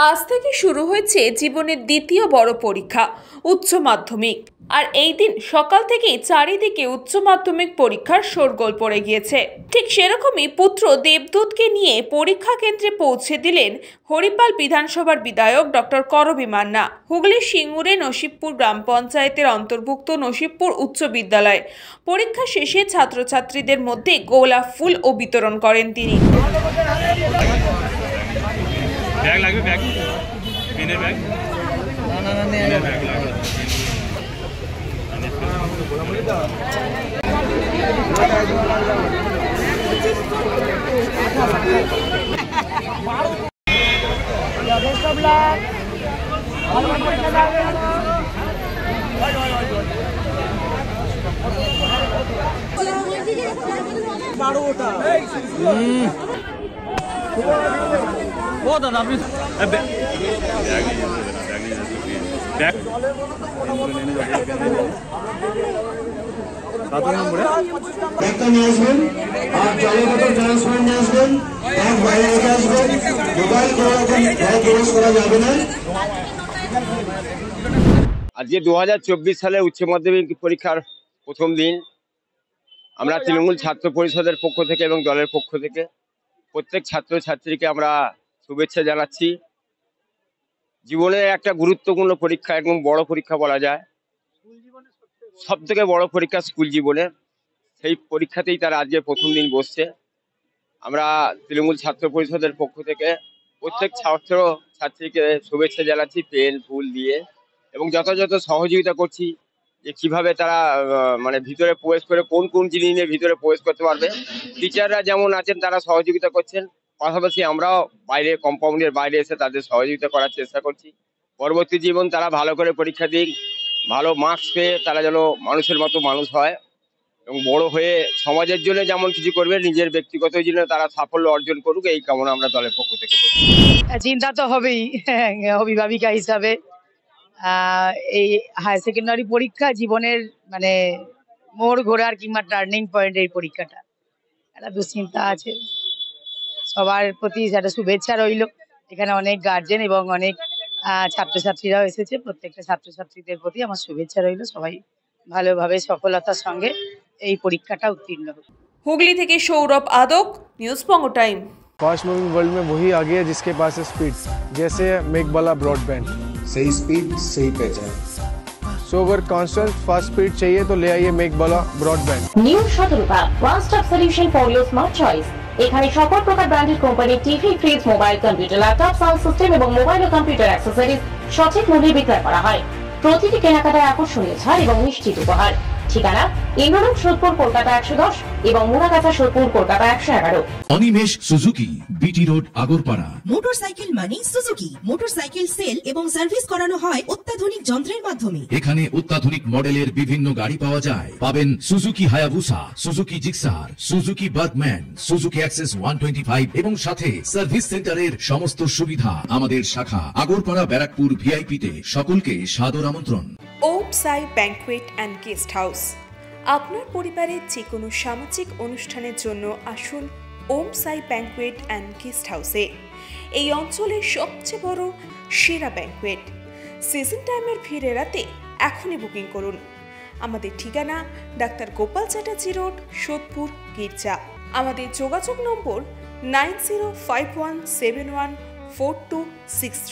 আজ থেকে শুরু হয়েছে জীবনের দ্বিতীয় বড় পরীক্ষা উচ্চ মাধ্যমিক। আর এই দিন সকাল থেকেই চারিদিকে উচ্চ মাধ্যমিক পরীক্ষার শোরগোল পড়ে গিয়েছে। ঠিক সেরকমই পুত্র দেবদূতকে নিয়ে পরীক্ষা কেন্দ্রে পৌঁছে দিলেন হরিপাল বিধানসভার বিধায়ক ডক্টর করবী মান্না। হুগলির সিঙ্গুরে নসিবপুর গ্রাম পঞ্চায়েতের অন্তর্ভুক্ত নসিবপুর উচ্চ বিদ্যালয় পরীক্ষা শেষে ছাত্রছাত্রীদের মধ্যে গোলাপ ফুল ও বিতরণ করেন তিনি। बैग लगे बैग पेन बैग ना ना नहीं बैग लगे बेस्ट ऑफ लक वो दादा अपनी बैग আজকে 2024 সালে উচ্চ মাধ্যমিক পরীক্ষার প্রথম দিন। আমরা তৃণমূল ছাত্র পরিষদের পক্ষ থেকে এবং দলের পক্ষ থেকে প্রত্যেক ছাত্রছাত্রীকে আমরা শুভেচ্ছা জানাচ্ছি। জীবনের একটা গুরুত্বপূর্ণ পরীক্ষা এবং বড় পরীক্ষা বলা যায়, সব থেকে বড় পরীক্ষা স্কুল জীবনে। সেই পরীক্ষাতেই তারা আজকে প্রথম দিন বসছে। আমরা তৃণমূল ছাত্র পরিষদের পক্ষ থেকে প্রত্যেক ছাত্র ছাত্রীকে শুভেচ্ছা জানাচ্ছি পেন ফুল দিয়ে, এবং যথাযথ সহযোগিতা করছি যে কিভাবে তারা মানে ভিতরে প্রবেশ করে কোন কোন জিনিস নিয়ে ভিতরে প্রবেশ করতে পারবে। টিচাররা যেমন আছেন তারা সহযোগিতা করছেন, পাশাপাশি আমরাও বাইরে কম্পাউন্ডের বাইরে এসে তাদের সহযোগিতা করার চেষ্টা করছি। পরবর্তী জীবন তারা ভালো করে পরীক্ষা দিক, ভালো মার্কস পেয়ে তারা যেন মানুষের মতো মানুষ হয় এবং বড় হয়ে সমাজের জন্য যেমন কিছু করবে, নিজের ব্যক্তিগত জীবনে তারা সাফল্য অর্জন করুক, এই কামনা আমরা দলের পক্ষ থেকে করি। চিন্তা তো হবেই অভিভাবিকা হিসাবে। এই হায়ার সেকেন্ডারি পরীক্ষা জীবনের মানে মোড় ঘোরার কিংবা টার্নিং পয়েন্ট। এই পরীক্ষাটা একটা দুশ্চিন্তা আছে, সবার প্রতি একটা শুভেচ্ছা রইল। এখানে অনেক গার্জেন এবং অনেক ছাত্রছাত্রীরাও এসেছে, প্রত্যেকটা ছাত্রছাত্রীদের প্রতি আমার শুভেচ্ছা রইল। সবাই ভালোভাবে সফলতার সঙ্গে এই পরীক্ষাটা উত্তীর্ণ হোক। হুগলি থেকে সৌরভ আদক, নিউজ বঙ্গ টাইম। फास्ट मूविंग वर्ल्ड में वही आगे है जिसके पास है स्पीड, जैसे मेघबाला ब्रॉडबैंड। सही स्पीड सही पहचान। सो अगर कांस्टेंट फास्ट स्पीड चाहिए तो ले आइए Meghbala broadband. New Shatarupa one stop solution for your smart choice. এখানে সকল প্রকার ব্র্যান্ডেড কোম্পানির TV, fridge, mobile, computer, laptop, sound system এবং মোবাইল ও কম্পিউটার অ্যাক্সেসরিজ সঠিক মূল্যে বিক্রয় করা হয়। প্রতিটি কেনাকাটায় আকর্ষণীয় ছাড় এবং নিশ্চিত উপহার। ঠিকানা ইন্দ্রনগর, সোদপুর, কলকাতা 110 এবং Muragachha, Sodepur, Kolkata 111। Animesh Suzuki, BT road, Agarpara. Motorcycle মানে সুজুকি। মোটরসাইকেল সেল এবং সার্ভিস করানো হয় অত্যাধুনিক যন্ত্রের মাধ্যমে। এখানে অত্যাধুনিক মডেলের বিভিন্ন গাড়ি পাওয়া যায়। পাবেন Suzuki Hayabusa, Suzuki Gixxer, Suzuki Bergman, Suzuki access 125 এবং সাথে সার্ভিস সেন্টারের সমস্ত সুবিধা। আমাদের শাখা আগরপাড়া, ব্যারাকপুর ভিআইপি তে। সকলকে সাদর আমন্ত্রণ। ওম সাই ব্যাংকুয়েট অ্যান্ড গেস্ট হাউস। আপনার পরিবারের যে কোনো সামাজিক অনুষ্ঠানের জন্য আসুন ওম সাই ব্যাংকুয়েট অ্যান্ড গেস্ট হাউসে। এই অঞ্চলের সবচেয়ে বড় সেরা ব্যাংকুয়েট। সিজন টাইমের ভিড় এড়াতে এখনই বুকিং করুন। আমাদের ঠিকানা ডাক্তার গোপাল চ্যাটার্জি রোড, সোদপুর, গির্জা। আমাদের যোগাযোগ নম্বর 9051714263।